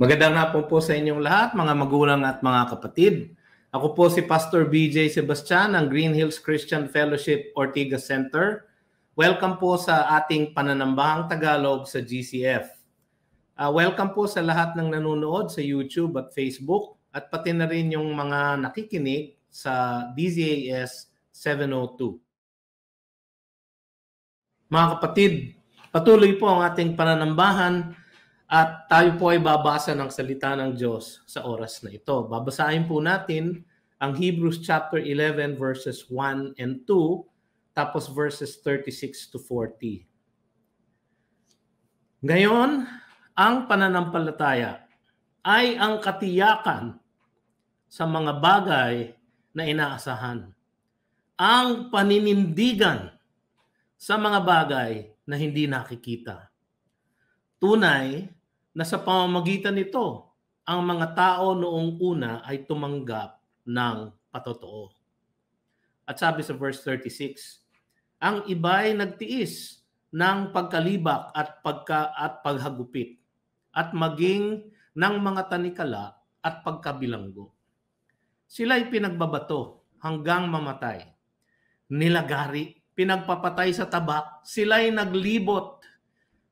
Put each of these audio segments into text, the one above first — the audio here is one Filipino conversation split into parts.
Magandang hapon po sa inyong lahat, mga magulang at mga kapatid. Ako po si Pastor BJ Sebastian ng Green Hills Christian Fellowship Ortigas Center. Welcome po sa ating Pananambahang Tagalog sa GCF. Welcome po sa lahat ng nanonood sa YouTube at Facebook at pati na rin yung mga nakikinig sa DZAS 702. Mga kapatid, patuloy po ang ating pananambahan at tayo po ay babasa ng salita ng Diyos sa oras na ito. Babasahin po natin ang Hebrews chapter 11 verses 1 and 2, tapos verses 36 to 40. Ngayon, ang pananampalataya ay ang katiyakan sa mga bagay na inaasahan. Ang paninindigan sa mga bagay na hindi nakikita. Tunay na sa pamamagitan nito, ang mga tao noong una ay tumanggap ng patotoo. At sabi sa verse 36, ang iba'y nagtiis ng pagkalibak at paghagupit at maging ng mga tanikala at pagkabilanggo. Sila'y pinagbabato hanggang mamatay. Nilagari, pinagpapatay sa tabak, sila'y naglibot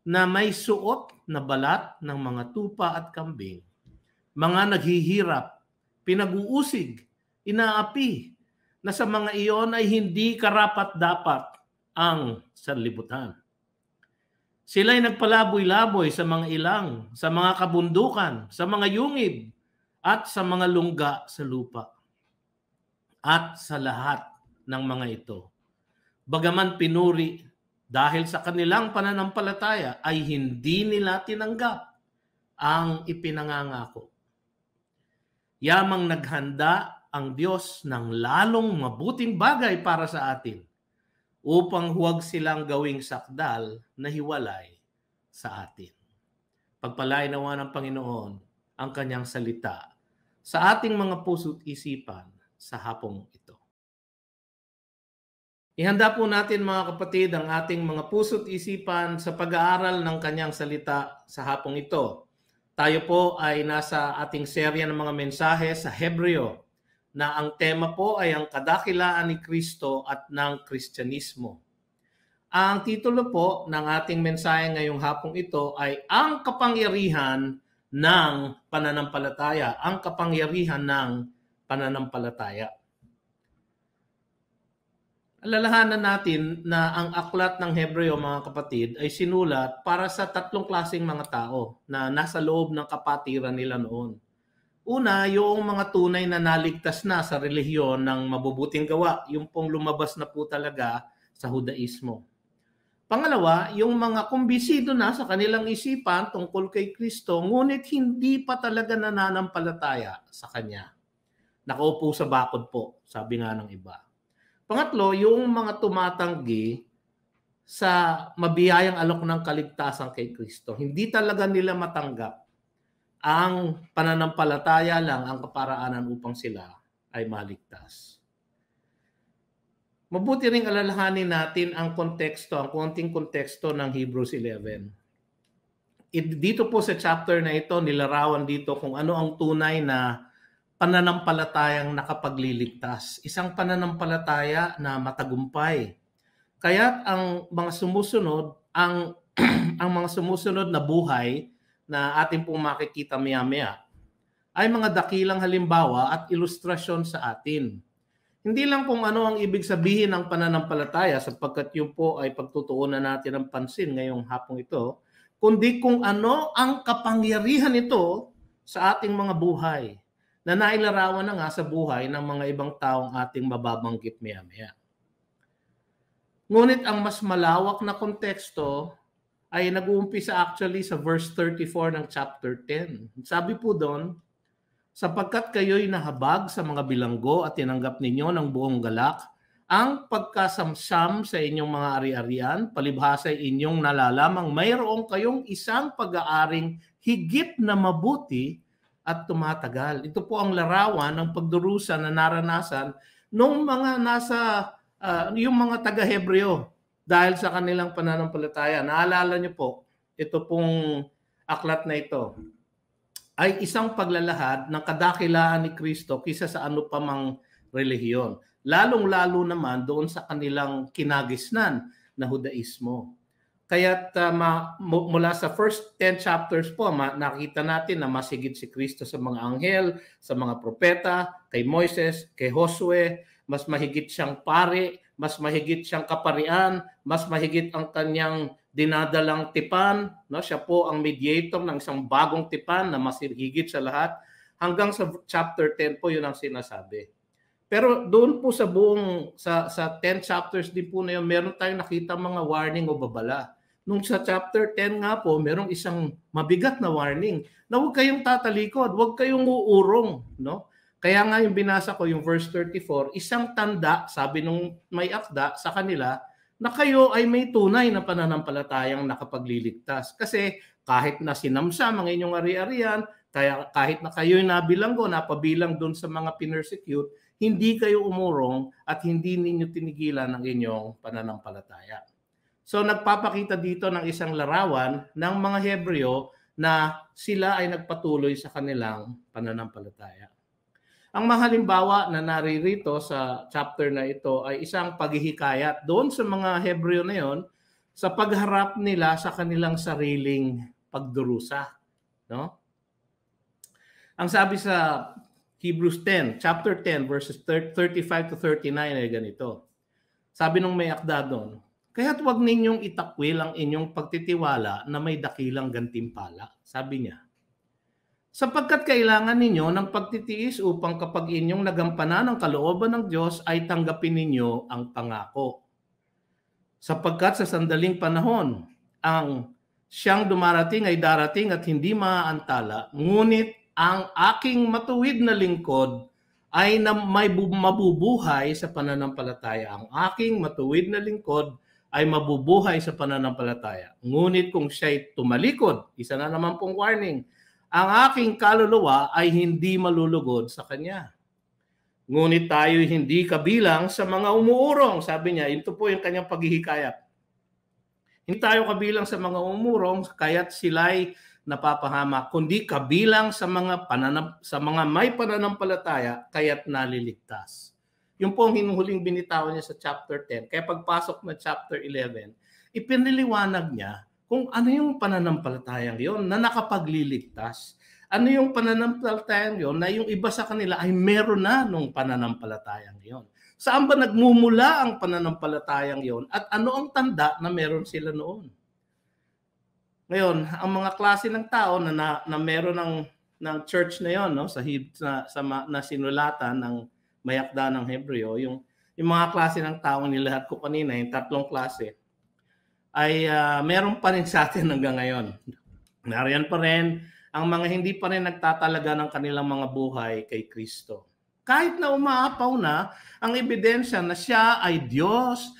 na may suot na balat ng mga tupa at kambing, mga naghihirap, pinag-uusig, inaapi, na sa mga iyon ay hindi karapat-dapat ang sanlibutan. Sila'y nagpalaboy-laboy sa mga ilang, sa mga kabundukan, sa mga yungib, at sa mga lungga sa lupa. At sa lahat ng mga ito, bagaman pinuri dahil sa kanilang pananampalataya ay hindi nila tinanggap ang ipinangangako. Yamang naghanda ang Diyos ng lalong mabuting bagay para sa atin upang huwag silang gawing sakdal na hiwalay sa atin. Pagpalain nawa ng Panginoon ang kanyang salita sa ating mga puso't isipan sa hapong ito. Ihanda po natin mga kapatid ang ating mga puso't isipan sa pag-aaral ng kanyang salita sa hapong ito. Tayo po ay nasa ating serya ng mga mensahe sa Hebreo na ang tema po ay ang kadakilaan ni Kristo at ng Kristyanismo. Ang titulo po ng ating mensahe ngayong hapong ito ay ang kapangyarihan ng pananampalataya. Ang kapangyarihan ng pananampalataya. Alalahanan natin na ang aklat ng Hebreo, mga kapatid, ay sinulat para sa tatlong klaseng mga tao na nasa loob ng kapatiran nila noon. Una, yung mga tunay na naligtas na sa relihiyon ng mabubuting gawa, yung pong lumabas na po talaga sa Judaismo. Pangalawa, yung mga kumbisido na sa kanilang isipan tungkol kay Kristo, ngunit hindi pa talaga nananampalataya sa Kanya. Nakaupo sa bakod po, sabi nga ng iba. Pangatlo, yung mga tumatanggi sa mabiyayang alok ng kaligtasan kay Kristo. Hindi talaga nila matanggap ang pananampalataya lang ang kaparaanan upang sila ay maligtas. Mabuti ring alalahanin natin ang konteksto, ang konting konteksto ng Hebrews 11. Dito po sa chapter na ito, nilarawan dito kung ano ang tunay na pananampalatayang nakapagliligtas. Isang pananampalataya na matagumpay. Kaya't ang mga sumusunod, ang mga sumusunod na buhay na ating pong makikita maya-maya ay mga dakilang halimbawa at ilustrasyon sa atin. Hindi lang kung ano ang ibig sabihin ng pananampalataya sapagkat yun po ay pagtutuunan natin ng pansin ngayong hapong ito, kundi kung ano ang kapangyarihan nito sa ating mga buhay na nailarawan na nga sa buhay ng mga ibang taong ating mababanggit maya-maya. Ngunit ang mas malawak na konteksto ay nag-uumpisa actually sa verse 34 ng chapter 10. Sabi po doon, sapagkat kayo'y nahabag sa mga bilanggo at tinanggap ninyo ng buong galak, ang pagkasamsam sa inyong mga ari-arian, palibhasa ay inyong nalalamang mayroong kayong isang pag-aaring higit na mabuti at tumatagal. Ito po ang larawan ng pagdurusa na naranasan nung mga yung mga taga-Hebreo dahil sa kanilang pananampalataya. Naalala niyo po, ito pong aklat na ito. ay isang paglalahad ng kadakilaan ni Kristo kaysa sa ano pa mang relihiyon. Lalong-lalo naman doon sa kanilang kinagisnan na Hudaismo. Kaya't mula sa first 10 chapters po, nakita natin na mas higit si Kristo sa mga anghel, sa mga propeta, kay Moises, kay Josue, mas mahigit siyang pari, mas mahigit siyang kaparian, mas mahigit ang kanyang dinadalang tipan. No? Siya po ang mediator ng isang bagong tipan na mas higit sa lahat. Hanggang sa chapter 10 po yun ang sinasabi. Pero doon po sa buong, sa 10 chapters din po na yun, meron tayong nakita mga warning o babala. Nung sa chapter 10 nga po, merong isang mabigat na warning na huwag kayong tatalikod, huwag kayong uurong. No? Kaya nga yung binasa ko, yung verse 34, isang tanda, sabi nung may akda sa kanila, na kayo ay may tunay na pananampalatayang nakapagliligtas. Kasi kahit na sinamsam ang inyong ari-arian, kaya kahit na kayo'y nabilanggo, napabilang doon sa mga pinersecute, hindi kayo umurong at hindi ninyo tinigilan ang inyong pananampalataya. So nagpapakita dito ng isang larawan ng mga Hebreo na sila ay nagpatuloy sa kanilang pananampalataya. Ang mga halimbawa na naririto sa chapter na ito ay isang paghihikayat doon sa mga Hebreo na yon sa pagharap nila sa kanilang sariling pagdurusa. No? Ang sabi sa Hebrews 10, chapter 10, verses 35 to 39 ay ganito. Sabi nung may akda doon, kaya't huwag ninyong itakwil ang inyong pagtitiwala na may dakilang gantimpala. Sabi niya, sapagkat kailangan ninyo ng pagtitiis upang kapag inyong nagampanan ang kalooban ng Diyos ay tanggapin ninyo ang pangako. Sapagkat sa sandaling panahon, ang siyang dumarating ay darating at hindi maaantala, ngunit ang aking matuwid na lingkod ay may mabubuhay sa pananampalataya. Ang aking matuwid na lingkod ay mabubuhay sa pananampalataya. Ngunit kung siya'y tumalikod, isa na naman pong warning, ang aking kaluluwa ay hindi malulugod sa kanya. Ngunit tayo'y hindi kabilang sa mga umuurong. Sabi niya, ito po yung kanyang paghihikayat. Hindi tayo kabilang sa mga umuurong, kaya't sila'y napapahamak, kundi kabilang sa mga may pananampalataya, kaya't naliligtas. Yung po ang hinuhuling binitawan niya sa chapter 10. Kaya pagpasok na chapter 11, ipiniliwanag niya kung ano yung pananampalatayang yon na nakapagliligtas. Ano yung pananampalatayang yon na yung iba sa kanila ay meron na nung pananampalatayang yon. Saan ba nagmumula ang pananampalatayang yon at ano ang tanda na meron sila noon? Ngayon, ang mga klase ng tao na meron ng church na yon, no, na sinulatan ng mayakda ng Hebreo, yung mga klase ng tao nilahat ko kanina, yung 3 klase, ay meron pa rin sa atin hanggang ngayon. Nariyan pa rin ang mga hindi pa rin nagtatalaga ng kanilang mga buhay kay Kristo. Kahit na umaapaw na ang ebidensya na siya ay Diyos,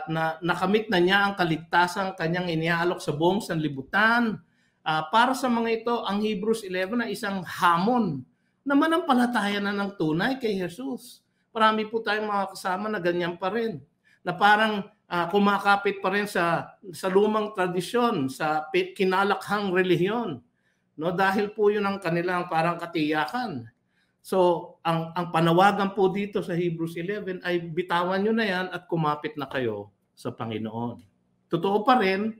na nakamit na niya ang kaligtasan kanyang iniaalok sa buong sanlibutan. Para sa mga ito, ang Hebrews 11 ay isang hamon na manampalataya na ng tunay kay Jesus. Marami po tayong mga kasama na ganyan pa rin. Na parang kumakapit pa rin sa lumang tradisyon, sa kinalakhang relihiyon. No, dahil po yun ang kanilang parang katiyakan. So, ang panawagan po dito sa Hebrews 11 ay bitawan nyo na yan at kumapit na kayo sa Panginoon. Totoo pa rin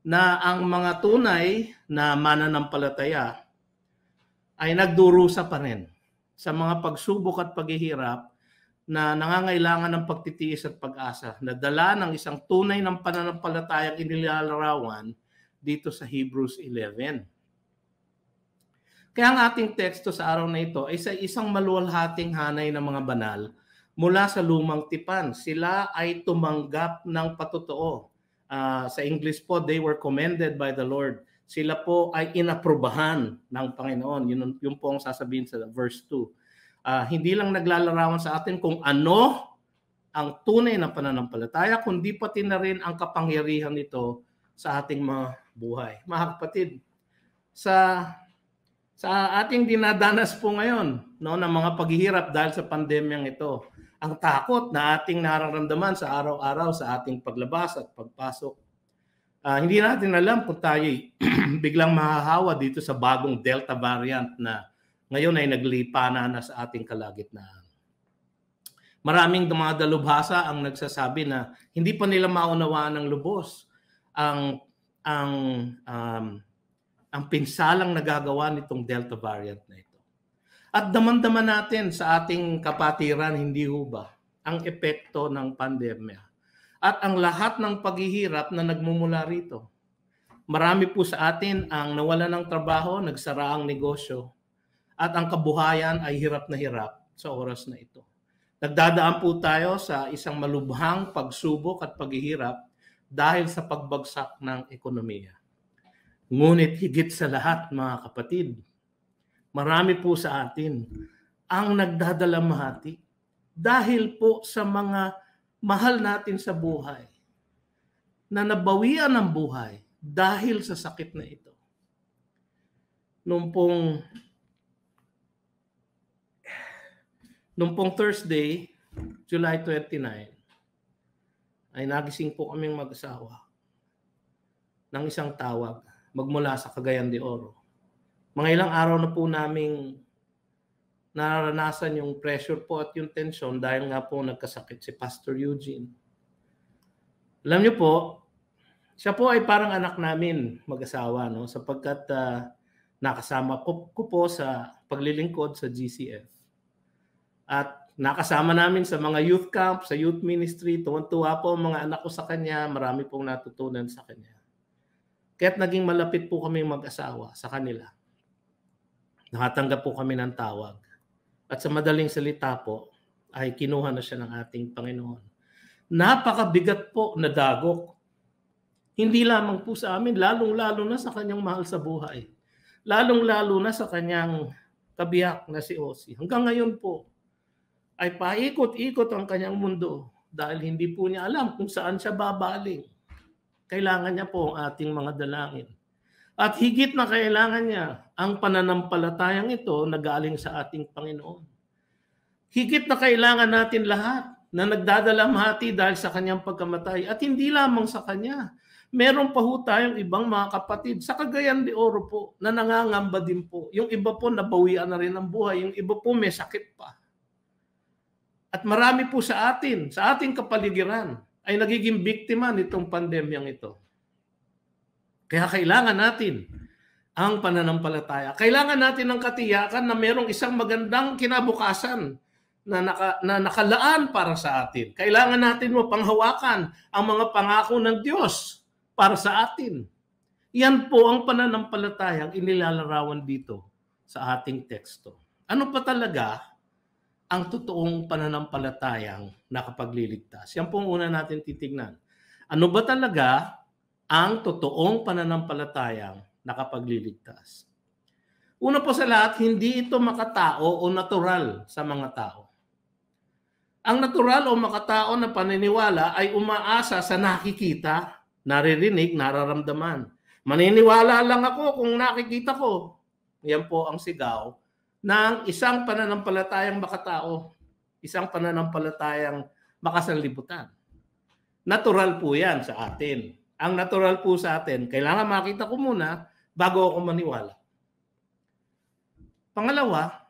na ang mga tunay na mananampalataya ay nagdurusa pa rin sa mga pagsubok at paghihirap na nangangailangan ng pagtitiis at pag-asa na dala ng isang tunay ng pananampalatayang inilalarawan dito sa Hebrews 11. Kaya ang ating teksto sa araw na ito ay sa isang maluwalhating hanay ng mga banal mula sa lumang tipan. Sila ay tumanggap ng patotoo. Sa English po, they were commended by the Lord. Sila po ay inaprubahan ng Panginoon. Yun po ang sasabihin sa verse 2. Hindi lang naglalarawan sa atin kung ano ang tunay na pananampalataya, kundi pati na rin ang kapangyarihan nito sa ating mga buhay. Mga kapatid, sa ating dinadanas po ngayon, no, ng mga paghihirap dahil sa pandemyang ito, ang takot na ating nararamdaman sa araw-araw sa ating paglabas at pagpasok, Hindi natin alam kung tayo biglang mahahawa dito sa bagong Delta variant na ngayon ay naglipana na sa ating kalagitnaan. Maraming mga dalubhasa ang nagsasabi na hindi pa nila maunawaan ng lubos ang pinsalang nagagawa nitong Delta variant na ito. At daman-daman natin sa ating kapatiran, hindi ho ba, ang epekto ng pandemya at ang lahat ng paghihirap na nagmumula rito. Marami po sa atin ang nawalan ng trabaho, nagsara ang negosyo, at ang kabuhayan ay hirap na hirap sa oras na ito. Nagdadaan po tayo sa isang malubhang pagsubok at paghihirap dahil sa pagbagsak ng ekonomiya. Ngunit higit sa lahat, mga kapatid, marami po sa atin ang nagdadalamhati dahil po sa mga mahal natin sa buhay na nabawian ng buhay dahil sa sakit na ito. Nung pong Thursday, July 29, ay nagising po kaming mag-asawa ng isang tawag magmula sa Cagayan de Oro. Mga ilang araw na po naming nararanasan yung pressure po at yung tension dahil nga po nagkasakit si Pastor Eugene. Alam niyo po, siya po ay parang anak namin mag-asawa, no? Sapagkat nakasama ko po sa paglilingkod sa GCF. At nakasama namin sa mga youth camp, sa youth ministry, tuwan-tuwa po ang mga anak ko sa kanya, marami pong natutunan sa kanya. Kaya't naging malapit po kami mag-asawa sa kanila. Nakatanggap po kami ng tawag. At sa madaling salita po, ay kinuha na siya ng ating Panginoon. Napakabigat po na dagok. Hindi lamang po sa amin, lalong-lalo na sa kanyang mahal sa buhay. Lalong-lalo na sa kanyang kabiyak na si Osi. Hanggang ngayon po, ay paikot-ikot ang kanyang mundo dahil hindi po niya alam kung saan siya babaling. Kailangan niya po ang ating mga dalangin. At higit na kailangan niya ang pananampalatayang ito na galing sa ating Panginoon. Higit na kailangan natin lahat na nagdadalamhati dahil sa kanyang pagkamatay. At hindi lamang sa kanya. Meron pa ho tayong ibang mga kapatid sa Cagayan de Oro po na nangangamba din po. Yung iba po nabawian na rin ang buhay. Yung iba po may sakit pa. At marami po sa atin, sa ating kapaligiran, ay nagiging biktima nitong pandemyang ito. Kaya kailangan natin ang pananampalataya. Kailangan natin ng katiyakan na mayroong isang magandang kinabukasan na nakalaan para sa atin. Kailangan natin mapanghawakan ang mga pangako ng Diyos para sa atin. Yan po ang pananampalatayang inilalarawan dito sa ating teksto. Ano pa talaga ang totoong pananampalatayang nakapagliligtas? Yan po ang una natin titignan. Ano ba talaga ang totoong pananampalatayang nakapagliligtas? Una po sa lahat, hindi ito makatao o natural sa mga tao. Ang natural o makatao na paniniwala ay umaasa sa nakikita, naririnig, nararamdaman. Maniniwala lang ako kung nakikita ko. Yan po ang sigaw ng isang pananampalatayang makatao, isang pananampalatayang makasanlibutan. Natural po yan sa atin. Ang natural po sa atin, kailangan makita ko muna bago ako maniwala. Pangalawa,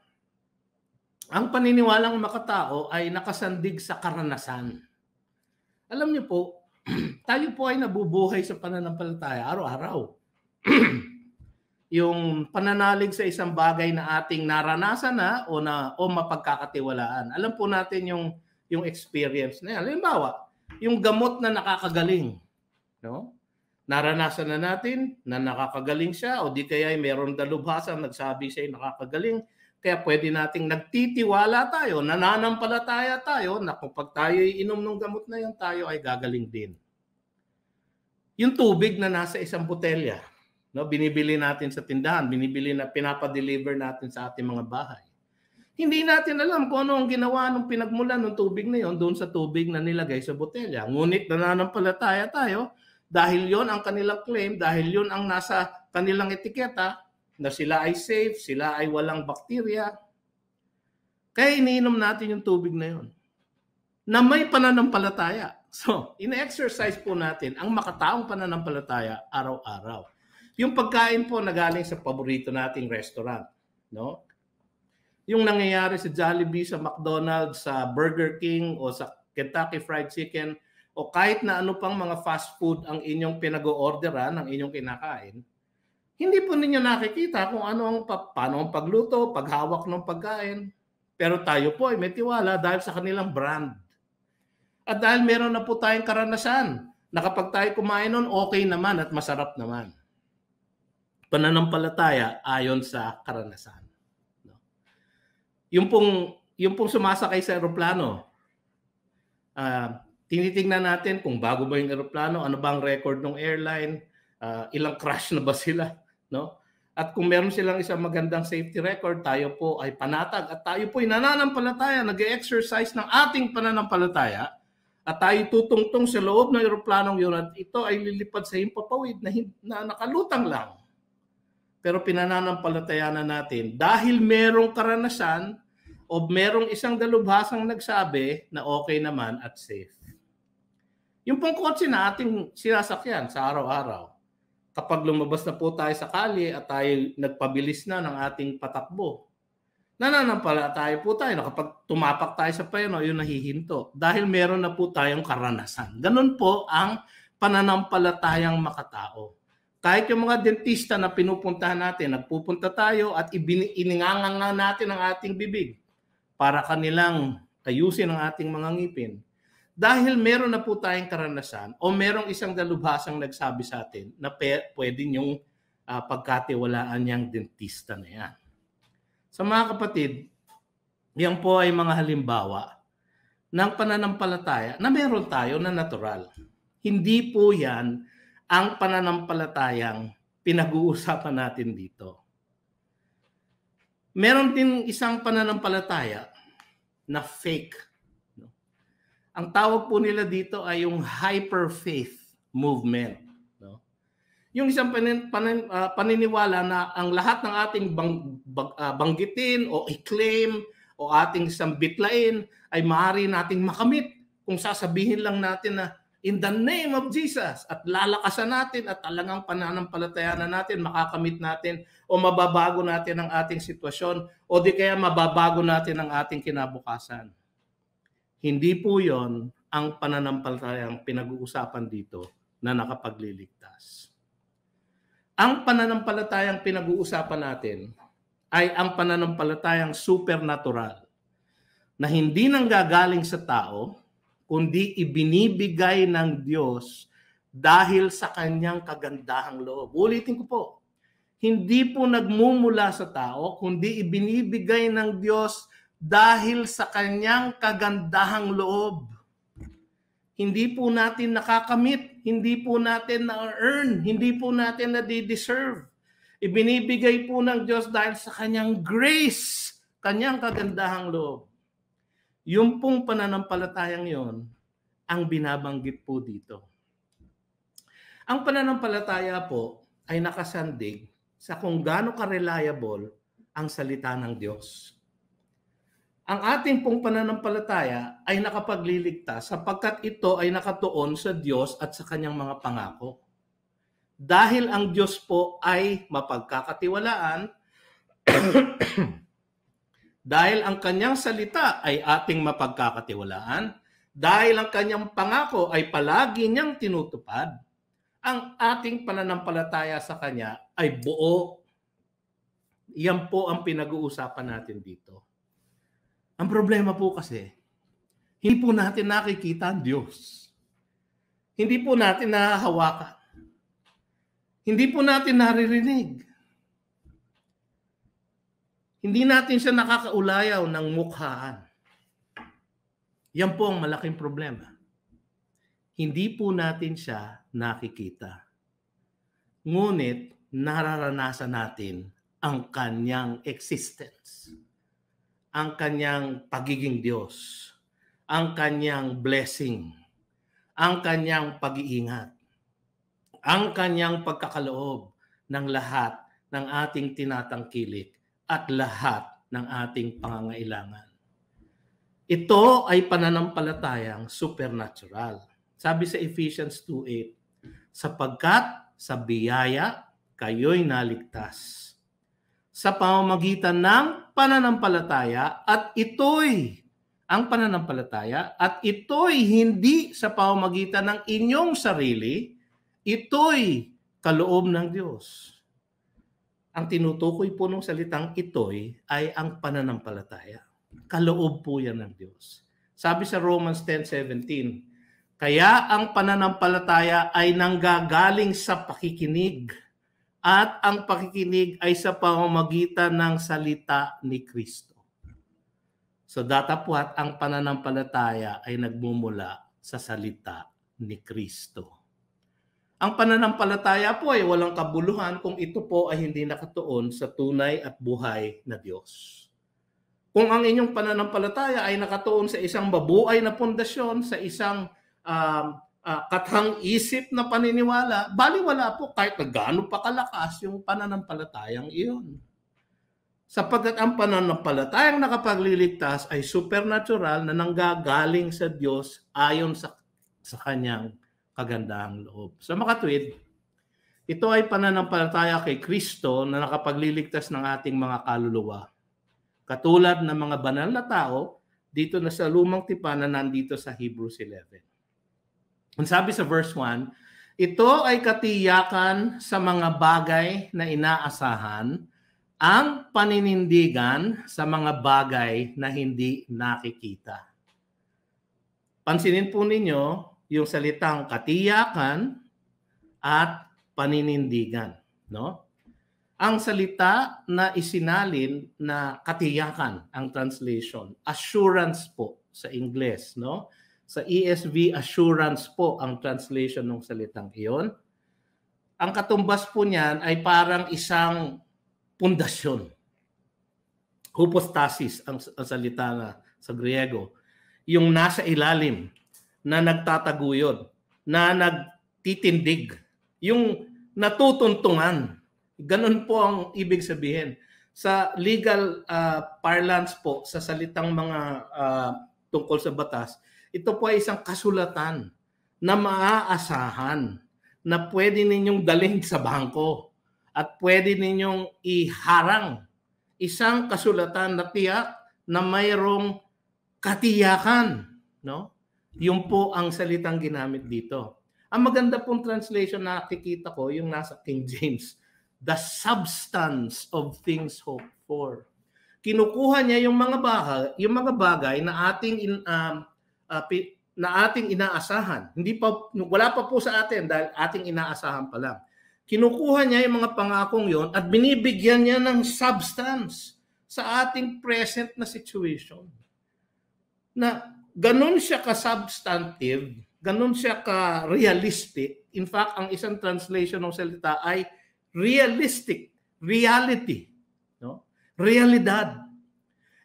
ang paniniwalang makatao ay nakasandig sa karanasan. Alam niyo po, tayo po ay nabubuhay sa pananampalataya araw-araw. Yung pananalig sa isang bagay na ating naranasan na o mapagkakatiwalaan. Alam po natin yung experience na yan. Halimbawa, yung gamot na nakakagaling. No? Naranasan na natin na nakakagaling siya o di kaya mayroong dalubhasa nagsabi siya nakakagaling. Kaya pwede nating nagtitiwala tayo, nananampalataya tayo na kapag tayo inom ng gamot na yan, tayo ay gagaling din. Yung tubig na nasa isang botelya, no, binibili natin sa tindahan, pinapadeliver natin sa ating mga bahay. Hindi natin alam kung ano ang ginawa ng pinagmulan ng tubig na yon doon sa tubig na nilagay sa botelya. Ngunit nananampalataya tayo dahil yon ang kanilang claim, dahil yon ang nasa kanilang etiketa, na sila ay safe, sila ay walang bakterya. Kaya iniinom natin yung tubig na yon na may pananampalataya. So, ina-exercise po natin ang makataong pananampalataya araw-araw. Yung pagkain po na galing sa paborito nating restaurant, no? Yung nangyayari sa Jollibee, sa McDonald's, sa Burger King o sa Kentucky Fried Chicken o kahit na ano pang mga fast food ang inyong pinag-o-orderan, ang inyong kinakain, hindi po ninyo nakikita kung paano ang pagluto, paghawak ng pagkain. Pero tayo po ay may tiwala dahil sa kanilang brand. At dahil meron na po tayong karanasan na kapag tayo kumain nun, okay naman at masarap naman. Pananampalataya ayon sa karanasan. Yung pong sumasakay sa eroplano, tinitingnan natin kung bago ba yung eroplano, ano ba ang record ng airline, ilang crash na ba sila, no? At kung meron silang isang magandang safety record, tayo po ay panatag at tayo po ay nananampalataya, nag-exercise ng ating pananampalataya at tayo tutungtong sa loob ng eroplanong yun at ito ay lilipad sa himpapawid na nakalutang lang. Pero pinananampalatayanan natin dahil merong karanasan o merong isang dalubhasang nagsabi na okay naman at safe. Yung pong kotse na ating sinasakyan sa araw-araw, kapag lumabas na po tayo sa kalye at tayo nagpabilis na ng ating patakbo, nananampalataya po tayo na kapag tumapak tayo sa preno, yun nahihinto. Dahil meron na po tayong karanasan. Ganun po ang pananampalatayang makatao. Kahit yung mga dentista na pinupuntahan natin, nagpupunta tayo at ininganganga natin ang ating bibig para kanilang ayusin ang ating mga ngipin. Dahil meron na po tayong karanasan o merong isang dalubhasang nagsabi sa atin na pwede niyong pagkatiwalaan niyang dentista na yan. Sa mga kapatid, yan po ay mga halimbawa ng pananampalataya na meron tayo na natural. Hindi po yan ang pananampalatayang pinag-uusapan natin dito. Meron din isang pananampalataya na fake. Ang tawag po nila dito ay yung hyper-faith movement. Yung isang paniniwala na ang lahat ng ating banggitin o i-claim o ating sambitlain ay maaari nating makamit kung sasabihin lang natin na in the name of Jesus at lalakasan natin at talagang pananampalatayanan natin, makakamit natin o mababago natin ang ating sitwasyon o di kaya mababago natin ang ating kinabukasan. Hindi po yon ang pananampalatayang pinag-uusapan dito na nakapagliligtas. Ang pananampalatayang pinag-uusapan natin ay ang pananampalatayang supernatural na hindi nanggagaling sa tao, kundi ibinibigay ng Diyos dahil sa kanyang kagandahang loob. Ulitin ko po, hindi po nagmumula sa tao, kundi ibinibigay ng Diyos dahil sa kanyang kagandahang loob. Hindi po natin nakakamit, hindi po natin na-earn, hindi po natin na-deserve. Ibinibigay po ng Diyos dahil sa kanyang grace, kanyang kagandahang loob. Yung pong pananampalatayang yon ang binabanggit po dito. Ang pananampalataya po ay nakasandig sa kung gaano ka-reliable ang salita ng Diyos. Ang ating pong pananampalataya ay nakapagliligtas sapagkat ito ay nakatuon sa Diyos at sa kanyang mga pangako. Dahil ang Diyos po ay mapagkakatiwalaan, dahil ang kanyang salita ay ating mapagkakatiwalaan, dahil ang kanyang pangako ay palagi niyang tinutupad, ang ating pananampalataya sa kanya ay buo. Yan po ang pinag-uusapan natin dito. Ang problema po kasi, hindi po natin nakikita ang Diyos. Hindi po natin nahahawakan. Hindi po natin naririnig. Hindi natin siya nakakaulayaw ng mukhaan. Yan po ang malaking problema. Hindi po natin siya nakikita. Ngunit nararanasan natin ang kanyang existence, ang kanyang pagiging Diyos, ang kanyang blessing, ang kanyang pag-iingat, ang kanyang pagkakaloob ng lahat ng ating tinatangkilik at lahat ng ating pangangailangan. Ito ay pananampalatayang supernatural. Sabi sa Ephesians 2:8, sapagkat sa biyaya kayo'y naligtas sa pamamagitan ng pananampalataya at ito'y hindi sa pamamagitan ng inyong sarili, ito'y kaloob ng Diyos. Ang tinutukoy po ng salitang ito'y ay ang pananampalataya. Kaloob po yan ng Diyos. Sabi sa Romans 10:17, kaya ang pananampalataya ay nanggagaling sa pakikinig at ang pakikinig ay sa pamamagitan ng salita ni Kristo. So datapwat ang pananampalataya ay nagmumula sa salita ni Kristo. Ang pananampalataya po ay walang kabuluhan kung ito po ay hindi nakatuon sa tunay at buhay na Diyos. Kung ang inyong pananampalataya ay nakatuon sa isang mabuhay na pundasyon, sa isang kathang-isip na paniniwala, baliwala po kahit na gaano pa kalakas yung pananampalatayang iyon. Sapagkat ang pananampalatayang nakapagliligtas ay supernatural na nanggagaling sa Diyos ayon sa kanyang kagandahang loob. Sa makatwid, ito ay pananampalataya kay Kristo na nakapagliligtas ng ating mga kaluluwa. Katulad ng mga banal na tao dito na sa lumang tipan na nandito sa Hebrews 11. Ang sabi sa verse 1, ito ay katiyakan sa mga bagay na inaasahan, ang paninindigan sa mga bagay na hindi nakikita. Pansinin po ninyo yung salitang katiyakan at paninindigan, no? Ang salita na isinalin na katiyakan, ang translation, assurance po sa Ingles, no? Sa ESV, assurance po ang translation ng salitang iyon. Ang katumbas po niyan ay parang isang pundasyon. Hypostasis ang salita na sa Griego. Yung nasa ilalim, na nagtataguyod, na nagtitindig, yung natutuntungan. Ganun po ang ibig sabihin. Sa legal parlance po, sa salitang mga tungkol sa batas, ito po ay isang kasulatan na maaasahan na pwede ninyong dalhin sa bangko at pwede ninyong iharang. Isang kasulatan na tiyak na mayroong katiyakan, no? Yun po ang salitang ginamit dito. Ang maganda pong translation na nakikita ko, yung nasa King James, the substance of things hoped for. Kinukuha niya yung mga bagay na ating inaasahan. Wala pa po sa atin dahil ating inaasahan pa lang. Kinukuha niya yung mga pangakong yon at binibigyan niya ng substance sa ating present na situation. Na ganun siya ka-substantive, ganun siya ka-realistic. In fact, ang isang translation ng salita ay realistic, reality, no? Realidad.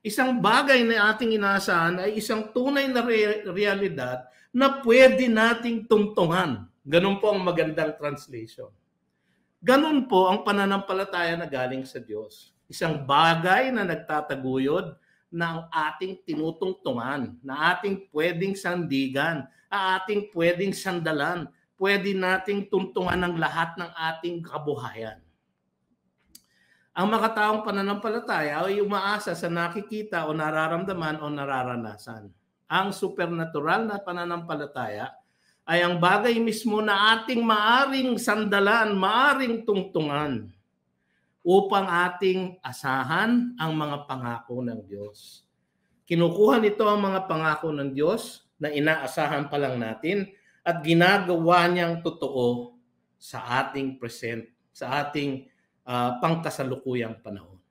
Isang bagay na ating inaasahan ay isang tunay na realidad na pwede nating tungtungan. Ganun po ang magandang translation. Ganun po ang pananampalataya na galing sa Diyos. Isang bagay na nagtataguyod na ang ating tinutungtungan, na ating pwedeng sandigan, na ating pwedeng sandalan, pwede nating tungtungan ng lahat ng ating kabuhayan. Ang makataong pananampalataya ay umaasa sa nakikita o nararamdaman o nararanasan. Ang supernatural na pananampalataya ay ang bagay mismo na ating maaring sandalan, maaring tungtungan upang ating asahan ang mga pangako ng Diyos. Kinukuha nito ang mga pangako ng Diyos na inaasahan pa lang natin at ginagawa niyang totoo sa ating present, sa ating pangkasalukuyang panahon.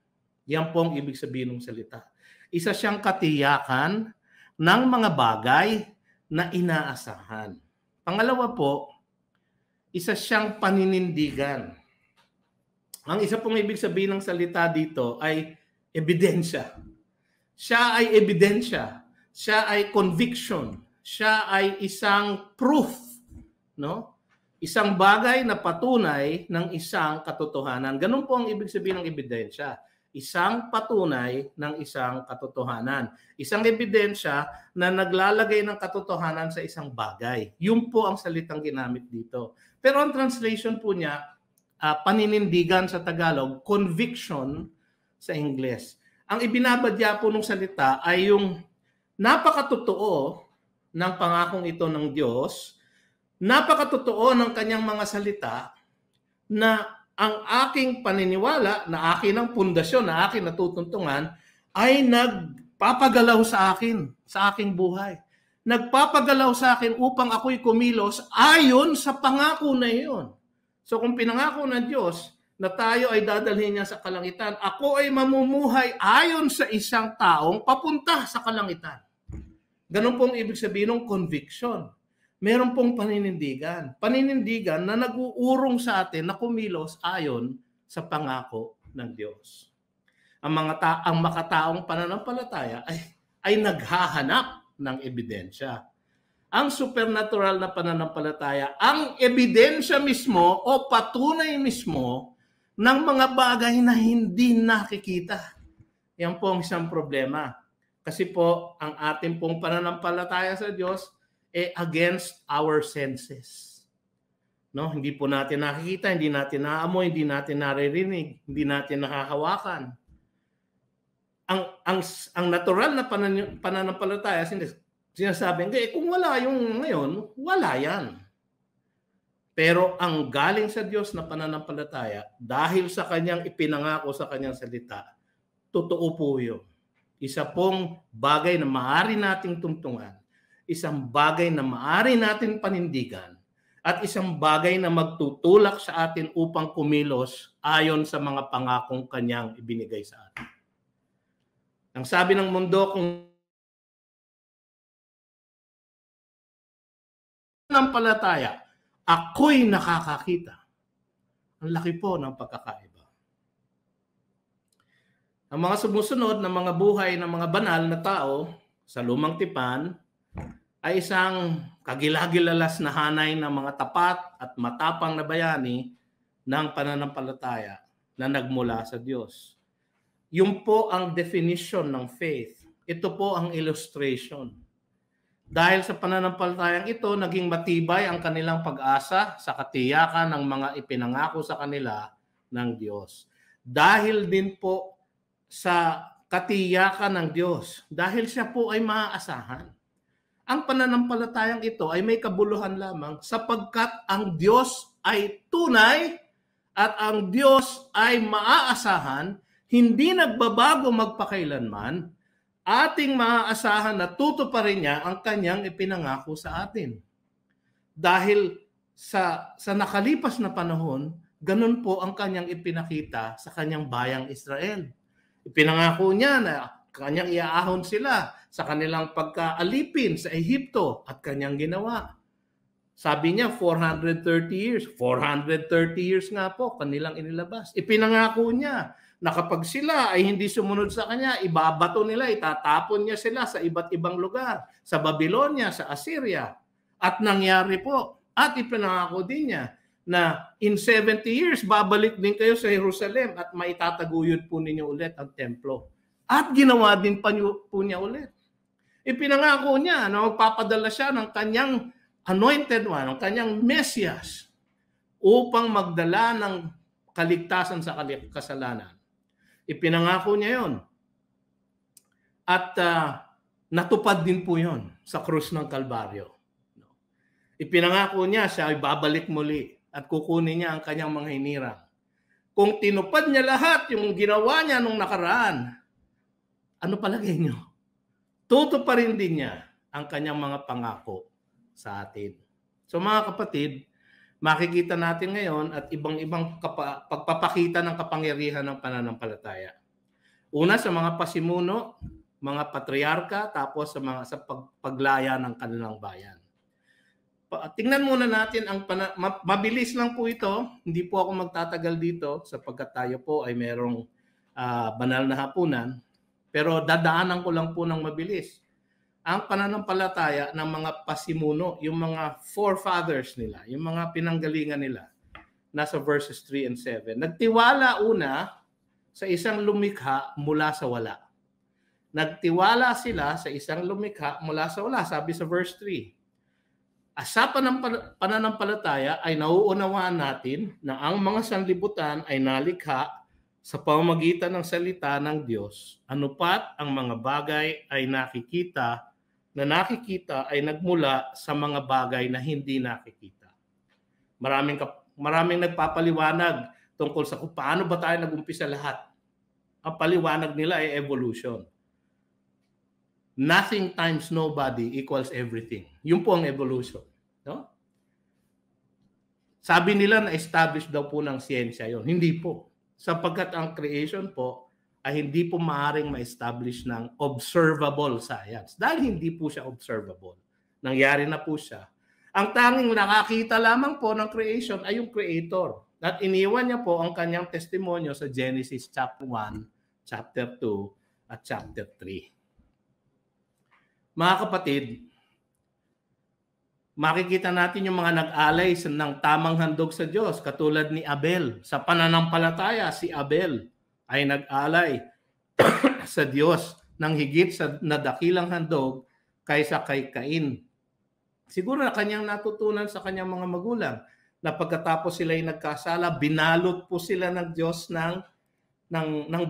Yan po ang ibig sabihin ng salita. Isa siyang katiyakan ng mga bagay na inaasahan. Pangalawa po, isa siyang paninindigan. Ang isa pong ibig sabihin ng salita dito ay ebidensya. Siya ay ebidensya. Siya ay conviction. Siya ay isang proof, no? Isang bagay na patunay ng isang katotohanan. Ganun po ang ibig sabihin ng ebidensya. isang patunay ng isang katotohanan. Isang ebidensya na naglalagay ng katotohanan sa isang bagay. Yun po ang salitang ginamit dito. Pero ang translation po niya, paninindigan sa Tagalog, conviction sa Ingles. Ang ibinabadya po ng salita ay yung napakatotoo ng pangakong ito ng Diyos, napakatotoo ng kanyang mga salita na ang aking paniniwala, na akin ang pundasyon, na akin natutuntungan, ay nagpapagalaw sa akin, sa aking buhay. Nagpapagalaw sa akin upang ako'y kumilos ayon sa pangako na iyon. So kung pinangako ng Diyos na tayo ay dadalhin niya sa kalangitan, ako ay mamumuhay ayon sa isang taong papunta sa kalangitan. Ganun pong ibig sabihin ng conviction. Meron pong paninindigan. Paninindigan na nag-uurong sa atin na kumilos ayon sa pangako ng Diyos. Ang makataong pananampalataya ay naghahanap ng ebidensya. Ang supernatural na pananampalataya, ang ebidensya mismo o patunay mismo ng mga bagay na hindi nakikita. Yan po ang isang problema. Kasi po, ang ating pong pananampalataya sa Diyos against our senses. No, hindi po natin nakikita, hindi natin naamoy, hindi natin naririnig, hindi natin nakahawakan. Ang natural na pananampalataya, sinasabi, kung wala yung ngayon, wala yan. Pero ang galing sa Diyos na pananampalataya, dahil sa kanyang ipinangako sa kanyang salita, totoo po yun. Isa pong bagay na maaari nating tungtungan, isang bagay na maaari natin panindigan, at isang bagay na magtutulak sa atin upang kumilos ayon sa mga pangakong kanyang ibinigay sa atin. Ang sabi ng mundo, kung pananampalataya, ako'y nakakakita. Ang laki po ng pagkakaiba. Ang mga sumusunod na mga buhay ng mga banal na tao sa lumang tipan ay isang kagilagilalas na hanay ng mga tapat at matapang na bayani ng pananampalataya na nagmula sa Diyos. Yung po ang definition ng faith. Ito po ang illustration. Dahil sa pananampalatayang ito, naging matibay ang kanilang pag-asa sa katiyakan ng mga ipinangako sa kanila ng Diyos. Dahil din po sa katiyakan ng Diyos, dahil siya po ay maaasahan. Ang pananampalatayang ito ay may kabuluhan lamang sapagkat ang Diyos ay tunay at ang Diyos ay maaasahan, hindi nagbabago magpakailanman, ating maaasahan na tutuparin niya ang kanyang ipinangako sa atin. Dahil sa nakalipas na panahon, ganun po ang kanyang ipinakita sa kanyang bayang Israel. Ipinangako niya na kanyang iaahon sila sa kanilang pagkaalipin sa Ehipto at kanyang ginawa. Sabi niya 430 years. 430 years nga po kanilang inilabas. Ipinangako niya na kapag sila ay hindi sumunod sa kanya, ibabato nila, itatapon niya sila sa iba't ibang lugar. Sa Babylonia, sa Assyria. At nangyari po. At ipinangako din niya na in 70 years, babalik din kayo sa Jerusalem at maitataguyod po ninyo ulit ang templo. At ginawa din po niya ulit. Ipinangako niya na magpapadala siya ng kanyang anointed one, ng kanyang Mesias upang magdala ng kaligtasan sa kasalanan. Ipinangako niya yon. At natupad din po yon sa krus ng Kalbaryo. Ipinangako niya siya ay babalik muli at kukunin niya ang kanyang mga hinirang. Kung tinupad niya lahat yung ginawa niya nung nakaraan, ano palagay niyo? Tutuparin din niya ang kanyang mga pangako sa atin. So mga kapatid, makikita natin ngayon at ibang-ibang pagpapakita ng kapangyarihan ng pananampalataya. Una sa mga pasimuno, mga patriarka, tapos sa paglaya ng kanilang bayan. Tingnan muna natin mabilis lang po ito. Hindi po ako magtatagal dito sapagkat tayo po ay merong banal na hapunan. Pero dadaanan ko lang po ng mabilis. Ang pananampalataya ng mga pasimuno, yung mga forefathers nila, yung mga pinanggalingan nila, nasa verses 3 and 7. Nagtiwala una sa isang lumikha mula sa wala. Nagtiwala sila sa isang lumikha mula sa wala, sabi sa verse 3. Sa pananampalataya ay nauunawaan natin na ang mga sanlibutan ay nalikha sa pamamagitan ng salita ng Diyos. Anupat ang mga bagay ay nakikita ay nagmula sa mga bagay na hindi nakikita. Maraming nagpapaliwanag tungkol sa kung paano ba tayo nag-umpisa lahat. Ang paliwanag nila ay evolution. Nothing times nobody equals everything. Yun po ang evolution. No? Sabi nila na establish daw po ng siyensya yon. Hindi po. Sapagkat ang creation po ay hindi po maaaring ma-establish ng observable science. Dahil hindi po siya observable. Nangyari na po siya. Ang tanging nakakita lamang po ng creation ay yung creator. At iniwan niya po ang kanyang testimonyo sa Genesis chapter 1, chapter 2, at chapter 3. Mga kapatid, makikita natin yung mga nag-alay ng tamang handog sa Diyos, katulad ni Abel. Sa pananampalataya, si Abel ay nag-alay sa Diyos ng higit sa nadakilang handog kaysa kay Cain. Siguro na kanyang natutunan sa kanyang mga magulang na pagkatapos sila ay nagkasala, binalot po sila ng Diyos ng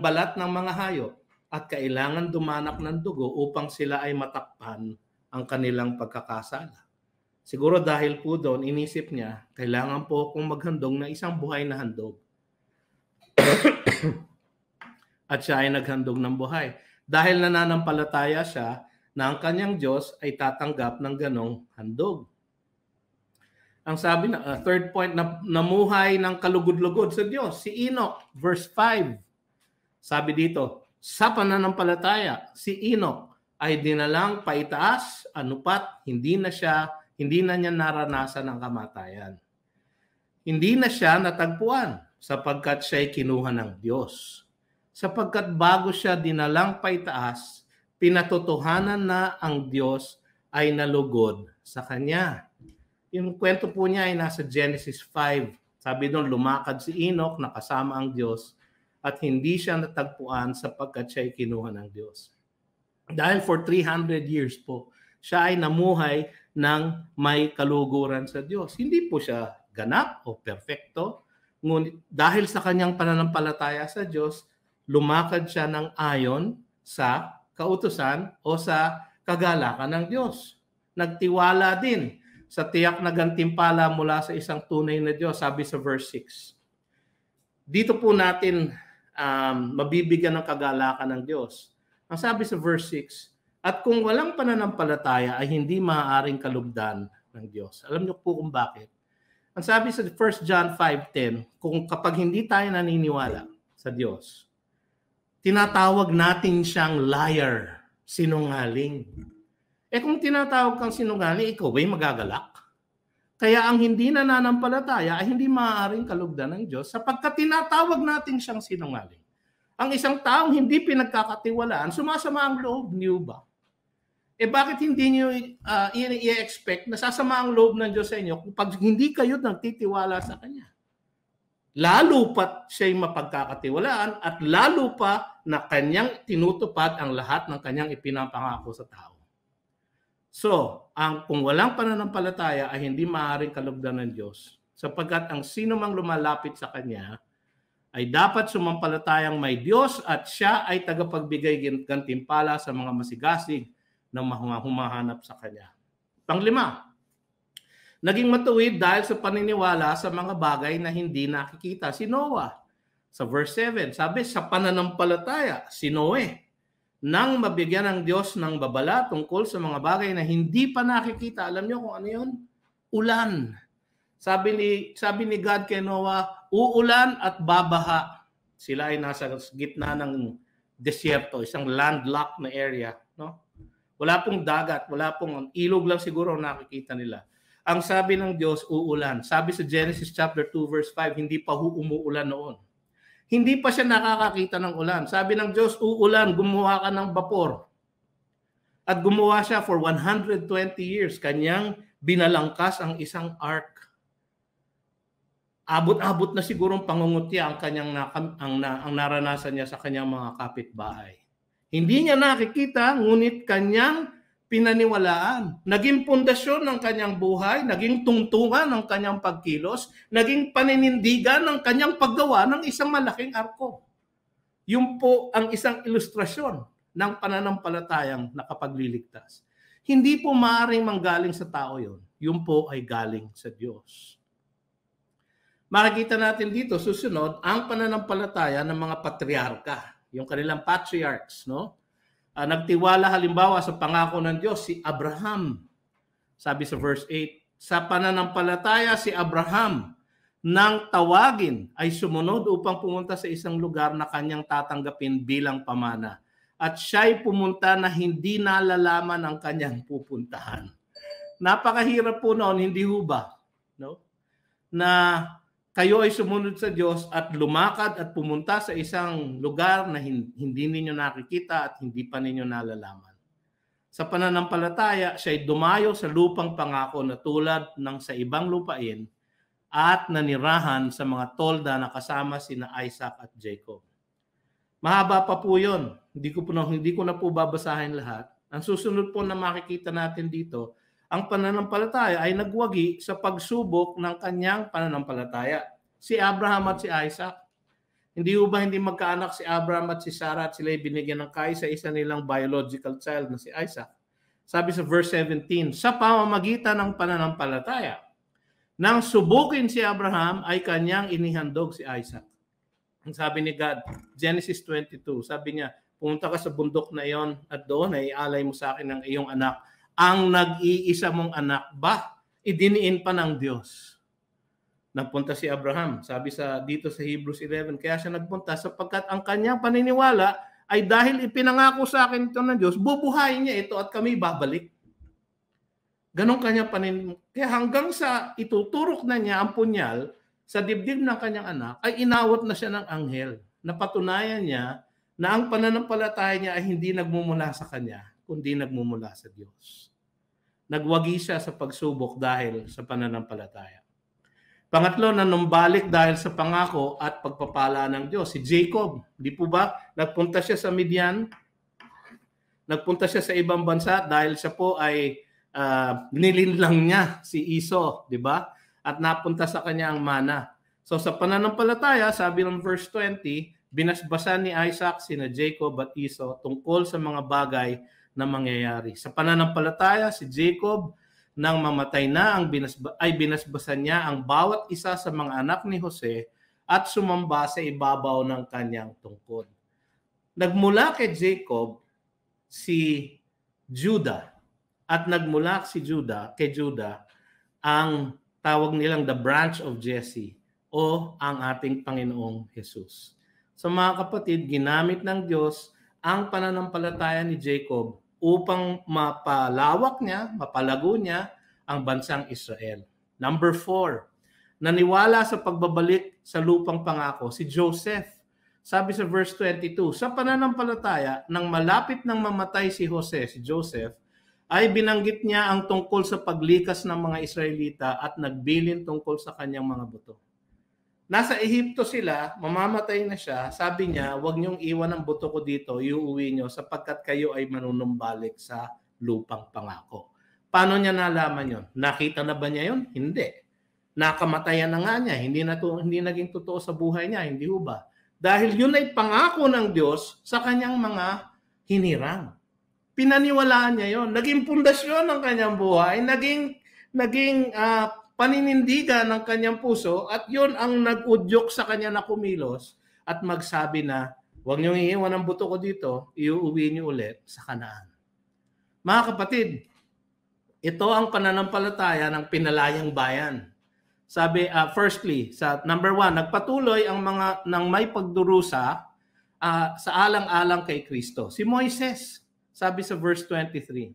balat ng mga hayop. At kailangan dumanak ng dugo upang sila ay matakpan ang kanilang pagkakasala. Siguro dahil po doon, inisip niya, kailangan po akong maghandog ng isang buhay na handog. At siya ay naghandog ng buhay. Dahil nananampalataya siya na ang kanyang Diyos ay tatanggap ng ganong handog. Ang sabi na, third point, na namuhay ng kalugod-lugod sa Diyos. Si Enoch, verse 5. Sabi dito, sa pananampalataya, si Enoch ay dinalang paitaas, anupat, hindi na niya naranasan ang kamatayan. Hindi na siya natagpuan sapagkat siya ay kinuha ng Diyos. Sapagkat bago siya dinalang paitaas, pinatotohanan na ang Diyos ay nalugod sa kanya. Yung kwento po niya ay nasa Genesis 5. Sabi doon, lumakad si Enoch, nakasama ang Diyos, at hindi siya natagpuan sapagkat siya ay kinuha ng Diyos. Dahil for 300 years po, siya ay namuhay ng may kaluguran sa Diyos. Hindi po siya ganap o perfecto, ngunit dahil sa kanyang pananampalataya sa Diyos, lumakad siya ng ayon sa kautusan o sa kagalakan ng Diyos. Nagtiwala din sa tiyak na gantimpala mula sa isang tunay na Diyos, sabi sa verse 6. Dito po natin mabibigyan ng kagalakan ng Diyos. Ang sabi sa verse 6, at kung walang pananampalataya ay hindi maaaring kalugdan ng Diyos. Alam niyo po kung bakit? Ang sabi sa 1 John 5:10, kung kapag hindi tayo naniniwala sa Diyos, tinatawag natin siyang liar, sinungaling. Kung tinatawag kang sinungaling, ikaw ba'y magagalak? Kaya ang hindi nananampalataya ay hindi maaaring kalugdan ng Diyos sapagkat tinatawag natin siyang sinungaling. Ang isang taong hindi pinagkakatiwalaan, sumasama ang loob niyo ba? Bakit hindi niyo i-expect na sasama ang loob ng Diyos sa inyo kapag hindi kayo nagtitiwala sa Kanya? Lalo pa't siya'y mapagkakatiwalaan at lalo pa na Kanyang tinutupad ang lahat ng Kanyang ipinapangako sa tao. So, kung walang pananampalataya ay hindi maaaring kalugdan ng Diyos sapagkat ang sino mang lumalapit sa Kanya ay dapat sumampalatayang may Diyos at siya ay tagapagbigay gantimpala sa mga masigasig na humahanap sa Kanya. Panglima, naging matuwid dahil sa paniniwala sa mga bagay na hindi nakikita. Si Noah, sa verse 7, sabi sa pananampalataya, si Noe, nang mabigyan ng Diyos ng babala tungkol sa mga bagay na hindi pa nakikita. Alam niyo kung ano yun? Ulan. Sabi ni God kay Noah, uulan at babaha. Sila ay nasa gitna ng desierto, isang landlocked na area. No? Wala pong dagat, wala pong ilog lang siguro nakikita nila. Ang sabi ng Diyos, uulan. Sabi sa Genesis chapter 2 verse 5, hindi pa umuulan noon. Hindi pa siya nakakakita ng ulan. Sabi ng Diyos, uulan, gumawa ka ng vapor. At gumawa siya for 120 years. Kanyang binalangkas ang isang ark. abot-abot na sigurong pangungutya ang naranasan niya sa kanyang mga kapitbahay. Hindi niya nakikita, ngunit kanyang pinaniwalaan. Naging pundasyon ng kanyang buhay, naging tungtungan ng kanyang pagkilos, naging paninindigan ng kanyang paggawa ng isang malaking arko. Yun po ang isang ilustrasyon ng pananampalatayang nakapagliligtas. Hindi po maaaring manggaling sa tao yun. Yun po ay galing sa Diyos. Makikita natin dito, susunod, ang pananampalataya ng mga patriarka, yung kanilang patriarchs, no? Nagtiwala halimbawa sa pangako ng Diyos si Abraham. Sabi sa verse 8, sa pananampalataya si Abraham nang tawagin ay sumunod upang pumunta sa isang lugar na kanyang tatanggapin bilang pamana. At siya'y pumunta na hindi nalalaman ang kanyang pupuntahan. Napakahirap po noon, hindi ho ba? No? Na kayo ay sumunod sa Diyos at lumakad at pumunta sa isang lugar na hindi ninyo nakikita at hindi pa ninyo nalalaman. Sa pananampalataya, siya ay dumayo sa lupang pangako na tulad ng sa ibang lupain at nanirahan sa mga tolda na kasama sina Isaac at Jacob. Mahaba pa po yun. Hindi ko na po babasahin lahat. Ang susunod po na makikita natin dito, ang pananampalataya ay nagwagi sa pagsubok ng kanyang pananampalataya. Si Abraham at si Isaac. Hindi magkaanak si Abraham at si Sarah at sila ay binigyan ng sa isa nilang biological child na si Isaac. Sabi sa verse 17, sa pamamagitan ng pananampalataya, nang subukin si Abraham ay kanyang inihandog si Isaac. Ang sabi ni God, Genesis 22, sabi niya, pumunta ka sa bundok na iyon at doon ay ialay mo sa akin ang iyong anak. Ang nag-iisa mong anak ba, idiniin pa ng Diyos. Nagpunta si Abraham, sabi dito sa Hebrews 11, kaya siya nagpunta sapagkat ang kanyang paniniwala ay dahil ipinangako sa akin ito ng Diyos, bubuhayin niya ito at kami babalik. Ganon kanyang paniniwala. Kaya hanggang sa ituturok na niya ang punyal sa dibdib ng kanyang anak, ay inawat na siya ng anghel. Napatunayan niya na ang pananampalataya niya ay hindi nagmumula sa kanya, kundi nagmumula sa Diyos. Nagwagi siya sa pagsubok dahil sa pananampalataya. Pangatlo, nanumbalik dahil sa pangako at pagpapala ng Diyos. Si Jacob, di po ba? Nagpunta siya sa Midian, nagpunta siya sa ibang bansa dahil siya po ay nilinlang niya si Esau, di ba? At napunta sa kanya ang mana. So sa pananampalataya, sabi ng verse 20, binasbasan ni Isaac sina Jacob at Esau tungkol sa mga bagay na mangyayari. Sa pananampalataya, si Jacob nang mamatay na binasbasan niya ang bawat isa sa mga anak ni Jose at sumamba sa ibabaw ng kanyang tungkod. Nagmula kay Jacob si Judah at nagmula kay Judah ang tawag nilang the branch of Jesse o ang ating Panginoong Jesus. So mga kapatid, ginamit ng Diyos ang pananampalataya ni Jacob upang mapalawak niya, mapalago niya ang bansang Israel. Number 4, naniwala sa pagbabalik sa lupang pangako si Joseph. Sabi sa verse 22, sa pananampalataya, nang malapit nang mamatay si Joseph, ay binanggit niya ang tungkol sa paglikas ng mga Israelita at nagbilin tungkol sa kanyang mga buto. Nasa Ehipto sila, mamamatay na siya, sabi niya, huwag niyong iwan ang buto ko dito, iuwi niyo sapagkat kayo ay manunumbalik sa lupang pangako. Paano niya nalaman yon? Nakita na ba niya yon? Hindi. Nakamatayan na nga niya, hindi naging totoo sa buhay niya, hindi ho ba? Dahil yun ay pangako ng Diyos sa kanyang mga hinirang. Pinaniwalaan niya yon. Naging pundasyon ng kanyang buhay, naging paninindigan ng kanyang puso at yun ang nag-udyok sa kanya na kumilos at magsabi na, huwag niyong iiwan ang buto ko dito, iuwi niyo ulit sa Kanaan. Mga kapatid, ito ang pananampalataya ng pinalayang bayan. Sabi, firstly, sa number 1, nagpatuloy ang mga nang may pagdurusa sa alang-alang kay Kristo. Si Moises, sabi sa verse 23,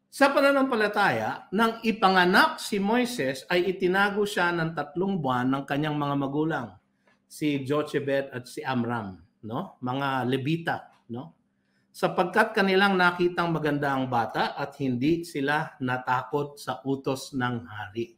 sa pananampalataya, nang ipanganak si Moises ay itinago siya ng 3 buwan ng kanyang mga magulang, si Jochebed at si Amram, no? Mga Levita, no? Sapagkat kanilang nakitang maganda ang bata at hindi sila natakot sa utos ng hari.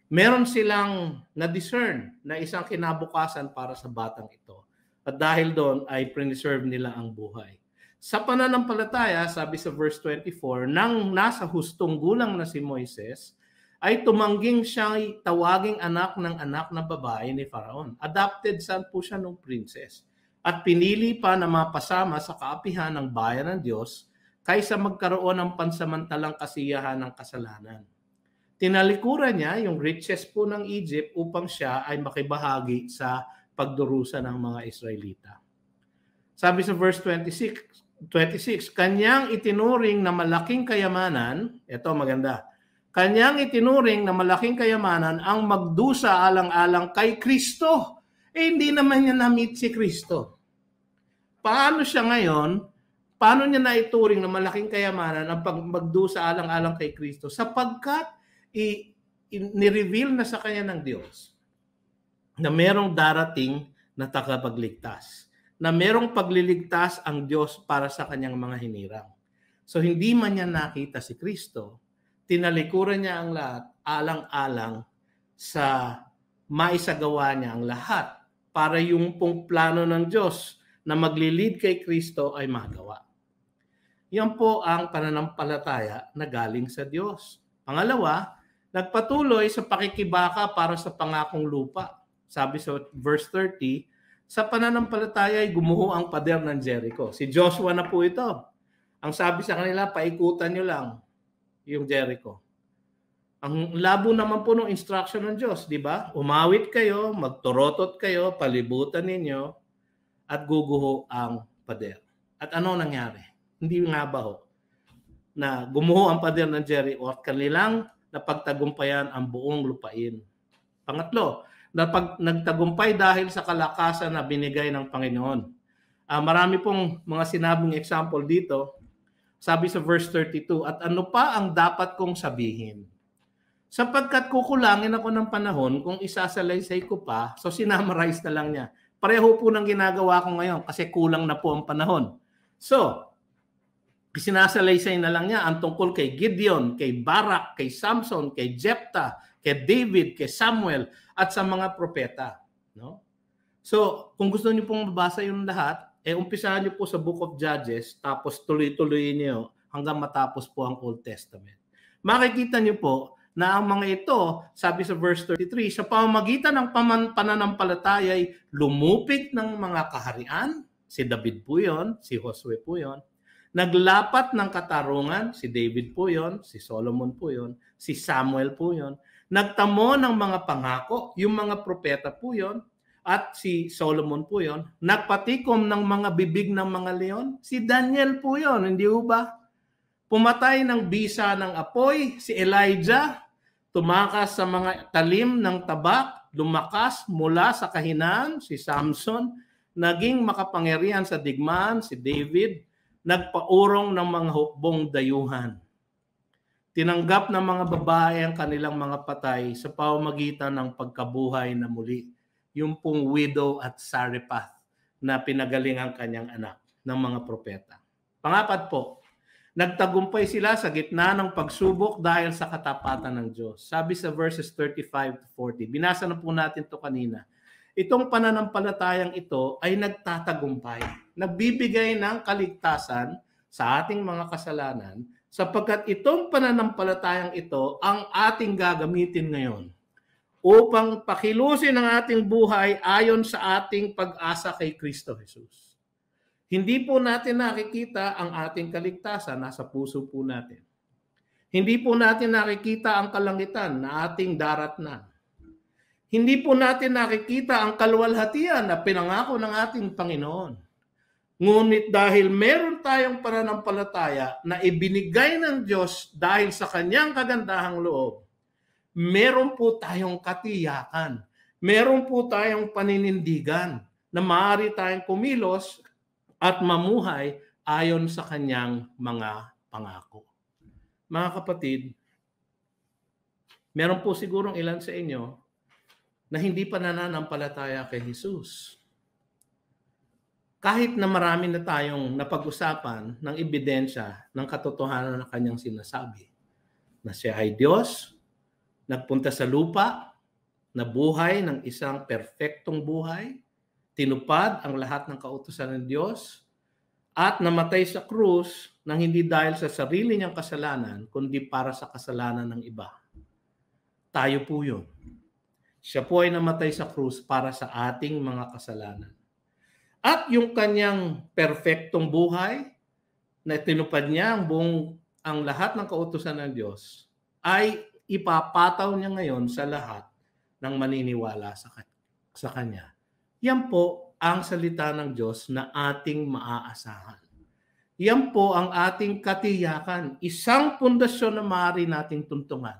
meron silang na-discern na isang kinabukasan para sa batang ito. At dahil doon ay preserve nila ang buhay. Sa pananampalataya, sabi sa verse 24, nang nasa hustong gulang na si Moises, ay tumangging siyang tawaging anak ng anak na babae ni Faraon. Adopted son po siya ng princess. At pinili pa na mapasama sa kaapihan ng bayan ng Diyos kaysa magkaroon ng pansamantalang kasiyahan ng kasalanan. Tinalikuran niya yung riches po ng Egypt upang siya ay makibahagi sa pagdurusa ng mga Israelita. Sabi sa verse 26, kanyang itinuring na malaking kayamanan, ito maganda, kanyang itinuring na malaking kayamanan ang magdusa alang-alang kay Kristo. Hindi naman niya na-meet si Kristo. Paano siya ngayon, paano niya naituring na malaking kayamanan ang magdusa alang-alang kay Kristo? Sapagkat ni-reveal na sa kanya ng Diyos na merong darating na tagapagligtas, na merong pagliligtas ang Diyos para sa kanyang mga hinirang. So hindi man niya nakita si Kristo, tinalikuran niya ang lahat, alang-alang sa maisagawa niya ang lahat para yung pong plano ng Diyos na maglilid kay Kristo ay magawa. Yan po ang pananampalataya na galing sa Diyos. Pangalawa, nagpatuloy sa pakikibaka para sa pangakong lupa. Sabi sa verse 30, sa pananampalataya ay gumuho ang pader ng Jericho. Si Joshua na po ito. Ang sabi sa kanila, paikutan nyo lang yung Jericho. Ang labo naman po ng instruction ng Diyos, di ba? Umawit kayo, magturotot kayo, palibutan ninyo, at guguho ang pader. At ano nangyari? Hindi nga ba ho? Na gumuho ang pader ng Jericho at kanilang napagtagumpayan ang buong lupain. Pangatlo, nagtagumpay dahil sa kalakasan na binigay ng Panginoon. Marami pong mga sinabing example dito. Sabi sa verse 32, at ano pa ang dapat kong sabihin? Sapagkat kukulangin ako ng panahon kung isasalaysay ko pa, so sinamarize na lang niya. Pareho po ng ginagawa ko ngayon kasi kulang na po ang panahon. So, sinasalaysay na lang niya ang tungkol kay Gideon, kay Barak, kay Samson, kay Jephthah, kay David, kay Samuel, at sa mga propeta. No? So, kung gusto niyo pong mabasa yung lahat, umpisahan niyo po sa Book of Judges, tapos tuloy-tuloy niyo hanggang matapos po ang Old Testament. Makikita niyo po na ang mga ito, sabi sa verse 33, sa pamamagitan ng pananampalataya ay lumupig ng mga kaharian, si David po yun, si Josue po yun, naglapat ng katarungan, si David po yun, si Solomon po yun, si Samuel po yun, nagtamo ng mga pangako, yung mga propeta po yun, at si Solomon po yun, nagpatikom ng mga bibig ng mga leon, si Daniel po yun, hindi ba? Pumatay ng bisa ng apoy, si Elijah, tumakas sa mga talim ng tabak, lumakas mula sa kahinaan, si Samson, naging makapangyarihan sa digmaan, si David, nagpaurong ng mga hukbong dayuhan. Tinanggap ng mga babae ang kanilang mga patay sa pamamagitan ng pagkabuhay na muli. Yung pong widow at Sarephath na pinagaling ang kanyang anak ng mga propeta. Pangapat po, nagtagumpay sila sa gitna ng pagsubok dahil sa katapatan ng Diyos. Sabi sa verses 35 to 40, binasa na po natin ito kanina. Itong pananampalatayang ito ay nagtatagumpay, nagbibigay ng kaligtasan sa ating mga kasalanan, sapagkat itong pananampalatayang ito ang ating gagamitin ngayon upang pakilusin ang ating buhay ayon sa ating pag-asa kay Kristo Jesus. Hindi po natin nakikita ang ating kaligtasan, nasa puso po natin. Hindi po natin nakikita ang kalangitan na ating daratnan. Hindi po natin nakikita ang kaluwalhatian na pinangako ng ating Panginoon. Ngunit dahil meron tayong pananampalataya na ibinigay ng Diyos dahil sa kanyang kagandahang loob, meron po tayong katiyakan. Meron po tayong paninindigan na maaari tayong kumilos at mamuhay ayon sa kanyang mga pangako. Mga kapatid, meron po sigurong ilan sa inyo na hindi pa nananampalataya kay Jesus. Kahit na marami na tayong napag-usapan ng ebidensya ng katotohanan na kanyang sinasabi, na siya ay Diyos, Nagpunta sa lupa, nabuhay ng isang perpektong buhay, tinupad ang lahat ng kautusan ng Diyos, at namatay sa krus nang hindi dahil sa sarili niyang kasalanan, kundi para sa kasalanan ng iba. Tayo po yun. Siya po ay namatay sa krus para sa ating mga kasalanan. At yung kanyang perpektong buhay, na tinupad niya ang lahat ng kautusan ng Diyos, ay ipapataw niya ngayon sa lahat ng maniniwala sa Kanya. Yan po ang salita ng Diyos na ating maaasahan. Yan po ang ating katiyakan. Isang pundasyon na maaari nating tuntungan.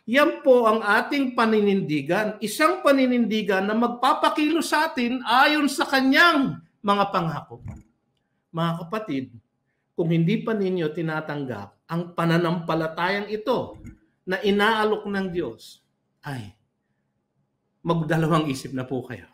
Yan po ang ating paninindigan. Isang paninindigan na magpapakilo sa atin ayon sa Kanyang mga pangako. Mga kapatid, kung hindi pa ninyo tinatanggap ang pananampalatayang ito na inaalok ng Diyos, ay magdalawang isip na po kayo.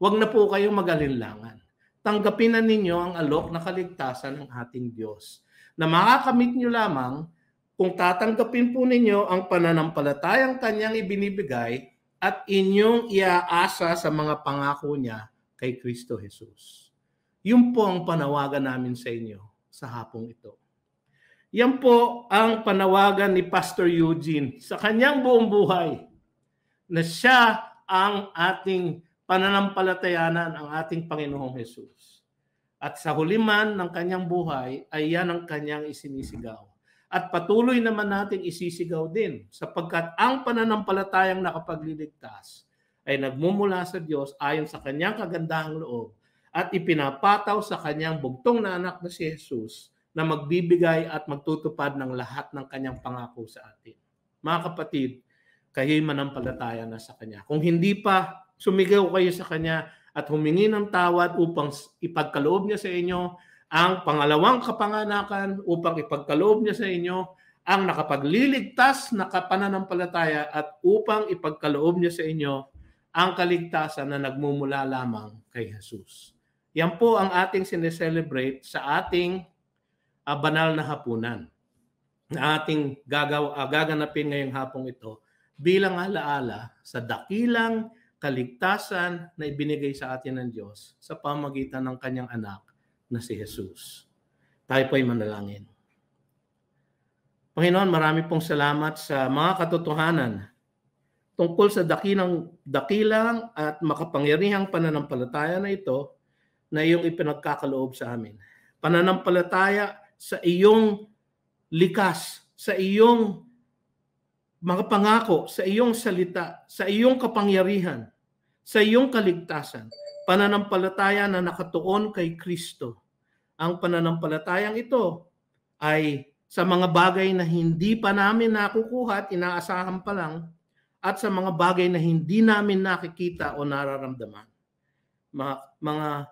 Huwag na po kayong mag-alinlangan. Tanggapin na ninyo ang alok na kaligtasan ng ating Diyos, na makakamit nyo lamang kung tatanggapin po ninyo ang pananampalatayang Kanyang ibinibigay at inyong iaasa sa mga pangako niya kay Kristo Jesus. Yun po ang panawagan namin sa inyo sa hapong ito. Yan po ang panawagan ni Pastor Eugene sa kanyang buong buhay, na siya ang ating pananampalatayanan, ang ating Panginoong Jesus. At sa huli man ng kanyang buhay ay yan ang kanyang isinisigaw. At patuloy naman natin isisigaw din, sapagkat ang pananampalatayang nakapagliligtas ay nagmumula sa Diyos ayon sa kanyang kagandahang loob at ipinapataw sa kanyang bugtong na anak na si Jesus, na magbibigay at magtutupad ng lahat ng kanyang pangako sa atin. Mga kapatid, kayo'y manampalataya na sa Kanya. Kung hindi pa, sumigaw kayo sa Kanya at humingi ng tawad upang ipagkaloob niya sa inyo ang pangalawang kapanganakan, upang ipagkaloob niya sa inyo ang nakapagliligtas na pananampalataya, at upang ipagkaloob niya sa inyo ang kaligtasan na nagmumula lamang kay Jesus. Yan po ang ating sineselebrate sa ating banal na hapunan na ating gaganapin ngayong hapong ito bilang alaala sa dakilang kaligtasan na ibinigay sa atin ng Diyos sa pamagitan ng kanyang anak na si Jesus. Tayo po'y manalangin. Panginoon, marami pong salamat sa mga katotohanan tungkol sa dakilang at makapangyarihang pananampalataya na ito na iyong ipinagkakaloob sa amin. Pananampalataya sa iyong likas, sa iyong mga pangako, sa iyong salita, sa iyong kapangyarihan, sa iyong kaligtasan. Pananampalataya na nakatuon kay Kristo. Ang pananampalatayang ito ay sa mga bagay na hindi pa namin nakukuha at inaasahan pa lang, at sa mga bagay na hindi namin nakikita o nararamdaman. Mga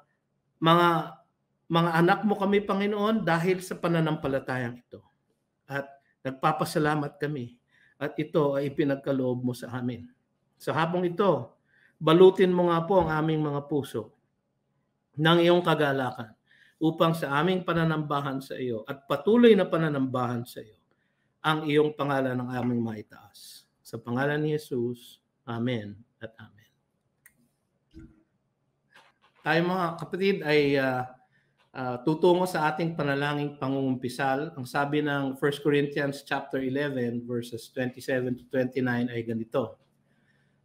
anak mo kami, Panginoon, dahil sa pananampalatayang ito. At nagpapasalamat kami. At ito ay ipinagkaloob mo sa amin. Sa hapong ito, balutin mo nga po ang aming mga puso ng iyong kagalakan upang sa aming pananambahan sa iyo at patuloy na pananambahan sa iyo ang iyong pangalan ng aming maitaas. Sa pangalan ni Jesus, Amen at Amen. Tayo mga kapatid ay tutungo sa ating panalangin pangungumpisal. Ang sabi ng 1 Corinthians chapter 11 verses 27 to 29 ay ganito.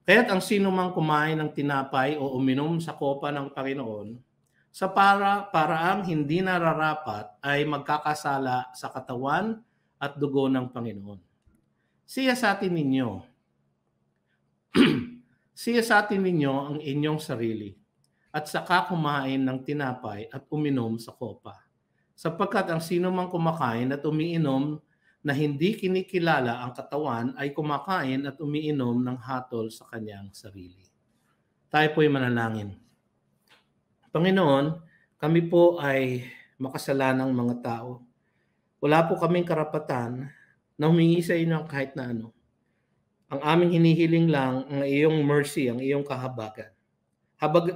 Kaya't ang sino mang kumain ng tinapay o uminom sa kopa ng Panginoon sa paraang hindi nararapat ay magkakasala sa katawan at dugo ng Panginoon. Siyasatin ninyo ang inyong sarili at saka kumain ng tinapay at uminom sa kopa. Sapagkat ang sino mang kumakain at umiinom na hindi kinikilala ang katawan ay kumakain at umiinom ng hatol sa kanyang sarili. Tayo po'y manalangin. Panginoon, kami po ay makasalanang mga tao. Wala po kaming karapatan na humingi sa inyo ng kahit na ano. Ang aming hinihiling lang ang iyong mercy, ang iyong kahabagan.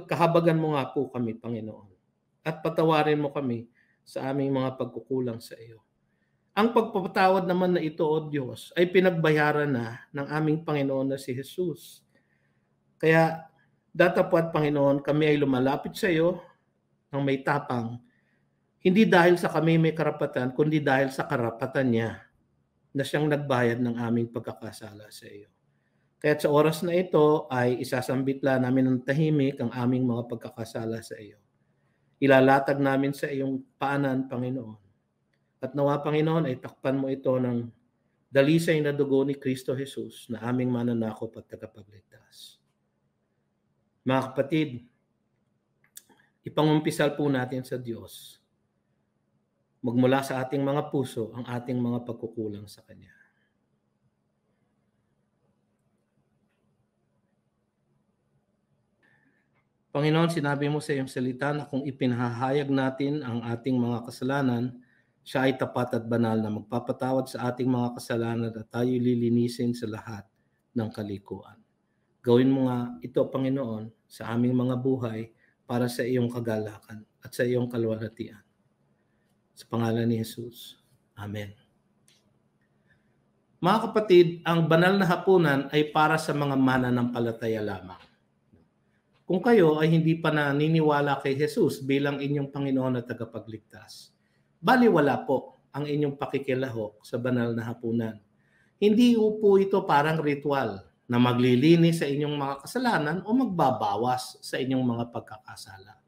Kahabagan mo nga po kami, Panginoon. At patawarin mo kami sa aming mga pagkukulang sa iyo. Ang pagpapatawad naman na ito, O Diyos, ay pinagbayaran na ng aming Panginoon na si Jesus. Kaya datapwat, Panginoon, kami ay lumalapit sa iyo ng may tapang, hindi dahil sa kami may karapatan, kundi dahil sa karapatan niya na siyang nagbayad ng aming pagkakasala sa iyo. Kaya sa oras na ito ay isasambitla namin ng tahimik ang aming mga pagkakasala sa iyo. Ilalatag namin sa iyong paanan, Panginoon. At nawa, Panginoon, ay takpan mo ito ng dalisay na dugo ni Kristo Jesus na aming mananakop at tagapagligtas. Mga kapatid, ipangumpisal po natin sa Diyos. Magmula sa ating mga puso ang ating mga pagkukulang sa Kanya. Panginoon, sinabi mo sa iyong salita na kung ipinahahayag natin ang ating mga kasalanan, siya ay tapat at banal na magpapatawad sa ating mga kasalanan at tayo lilinisin sa lahat ng kalikuan. Gawin mo nga ito, Panginoon, sa aming mga buhay para sa iyong kagalakan at sa iyong kalwalhatian. Sa pangalan ni Jesus. Amen. Mga kapatid, ang banal na hapunan ay para sa mga mananampalataya lamang. Kung kayo ay hindi pa naniniwala kay Jesus bilang inyong Panginoon at tagapagligtas, baliwala po ang inyong pakikilahok sa banal na hapunan. Hindi po ito parang ritual na maglilinis sa inyong mga kasalanan o magbabawas sa inyong mga pagkakasala.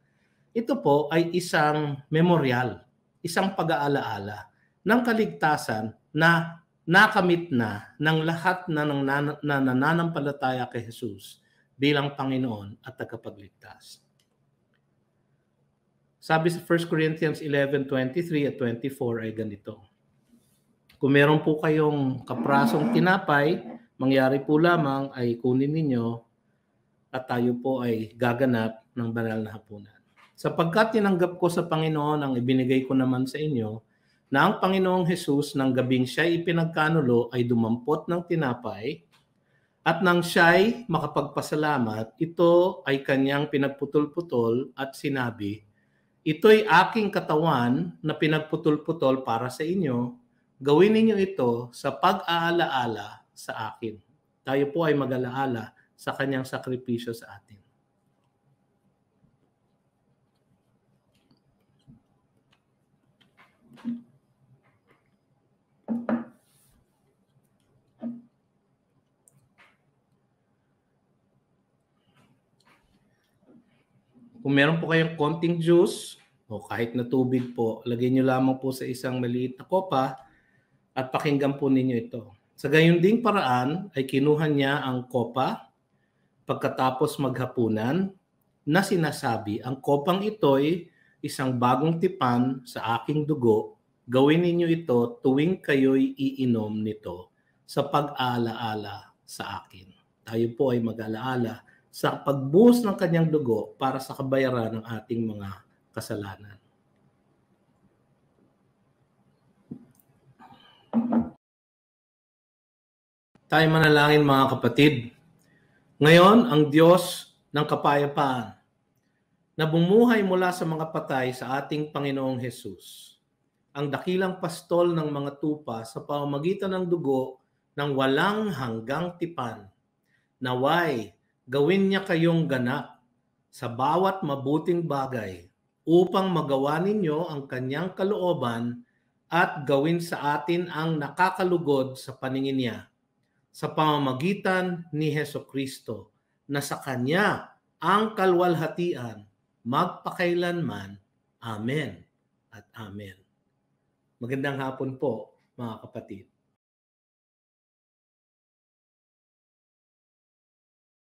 Ito po ay isang memorial, isang pag-aalaala ng kaligtasan na nakamit na ng lahat na nananampalataya kay Jesus bilang Panginoon at tagapagligtas. Sabi sa 1 Corinthians 11:23 at 24 ay ganito. Kung meron po kayong kaprasong tinapay, mangyari po lamang ay kunin ninyo at tayo po ay gaganap ng banal na hapunan. Sapagkat tinanggap ko sa Panginoon ang ibinigay ko naman sa inyo, na ang Panginoong Jesus ng gabing siya'y ipinagkanulo ay dumampot ng tinapay, at nang siya'y makapagpasalamat, ito ay kanyang pinagputol-putol at sinabi, ito'y aking katawan na pinagputol-putol para sa inyo. Gawin ninyo ito sa pag-aalaala sa akin. Tayo po ay mag-alaala sa kanyang sakripisyo sa atin. Kung meron po kayong konting juice o kahit na tubig po, lagyan nyo lamang po sa isang maliit na kopa at pakinggan po ninyo ito. Sa gayon ding paraan ay kinuha niya ang kopa pagkatapos maghapunan na sinasabi, ang kopang ito'y isang bagong tipan sa aking dugo. Gawin ninyo ito tuwing kayo'y iinom nito sa pag-aalaala sa akin. Tayo po ay mag-aalaala sa pagbuhos ng kanyang dugo para sa kabayaran ng ating mga kasalanan. Tayo manalangin, mga kapatid. Ngayon, ang Diyos ng kapayapaan na bumuhay mula sa mga patay sa ating Panginoong Hesus, ang dakilang pastol ng mga tupa sa pamamagitan ng dugo ng walang hanggang tipan, naway gawin niya kayong ganap sa bawat mabuting bagay upang magawa ninyo ang kanyang kalooban at gawin sa atin ang nakakalugod sa paningin niya sa pamamagitan ni Hesukristo na sa kanya ang kalwalhatian magpakailanman. Amen at amen. Magandang hapon po, mga kapatid.